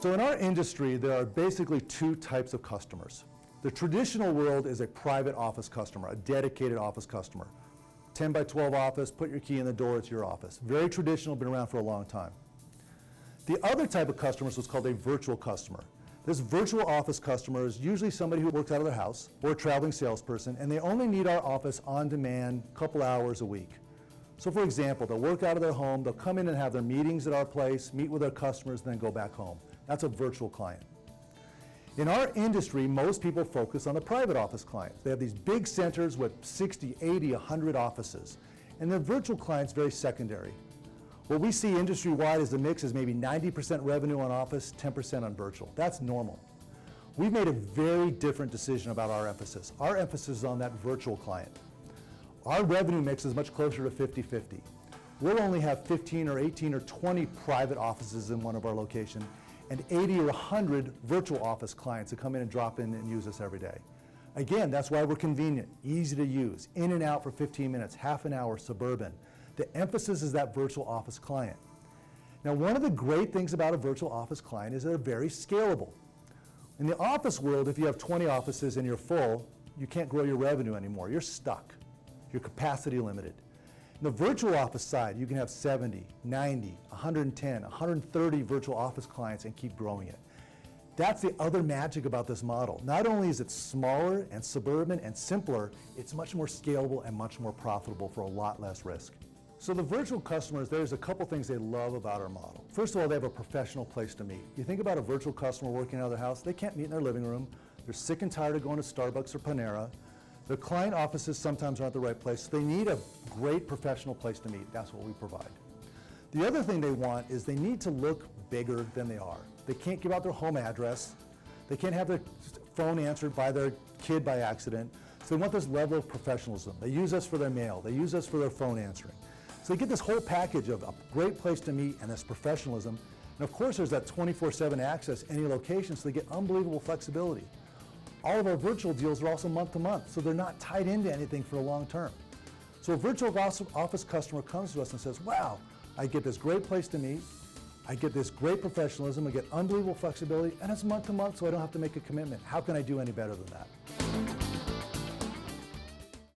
So in our industry, there are basically two types of customers. The traditional world is a private office customer, a dedicated office customer. 10 by 12 office, put your key in the door, it's your office. Very traditional, been around for a long time. The other type of customer is what's called a virtual customer. This virtual office customer is usually somebody who works out of their house or a traveling salesperson, and they only need our office on demand a couple hours a week. So for example, they'll work out of their home, they'll come in and have their meetings at our place, meet with our customers, and then go back home. That's a virtual client. In our industry, most people focus on the private office clients. They have these big centers with 60, 80, 100 offices, and the virtual client's very secondary. What we see industry-wide is the mix is maybe 90% revenue on office, 10% on virtual. That's normal. We've made a very different decision about our emphasis. Our emphasis is on that virtual client. Our revenue mix is much closer to 50-50. We'll only have 15 or 18 or 20 private offices in one of our locations, and 80 or 100 virtual office clients that come in and drop in and use us every day. Again, that's why we're convenient, easy to use, in and out for 15 minutes, half an hour, suburban. The emphasis is that virtual office client. Now, one of the great things about a virtual office client is they're very scalable. In the office world, if you have 20 offices and you're full, you can't grow your revenue anymore. You're stuck. You're capacity limited. In the virtual office side, you can have 70, 90, 110, 130 virtual office clients and keep growing it. That's the other magic about this model. Not only is it smaller and suburban and simpler, it's much more scalable and much more profitable for a lot less risk. So the virtual customers, there's a couple things they love about our model. First of all, they have a professional place to meet. You think about a virtual customer working out of their house, they can't meet in their living room. They're sick and tired of going to Starbucks or Panera. Their client offices sometimes aren't the right place. So they need a great professional place to meet. That's what we provide. The other thing they want is they need to look bigger than they are. They can't give out their home address. They can't have their phone answered by their kid by accident. So they want this level of professionalism. They use us for their mail. They use us for their phone answering. So they get this whole package of a great place to meet and this professionalism. And of course, there's that 24/7 access any location, so they get unbelievable flexibility. All of our virtual deals are also month to month, so they're not tied into anything for a long term. So a virtual office customer comes to us and says, wow, I get this great place to meet, I get this great professionalism, I get unbelievable flexibility, and it's month to month, so I don't have to make a commitment. How can I do any better than that?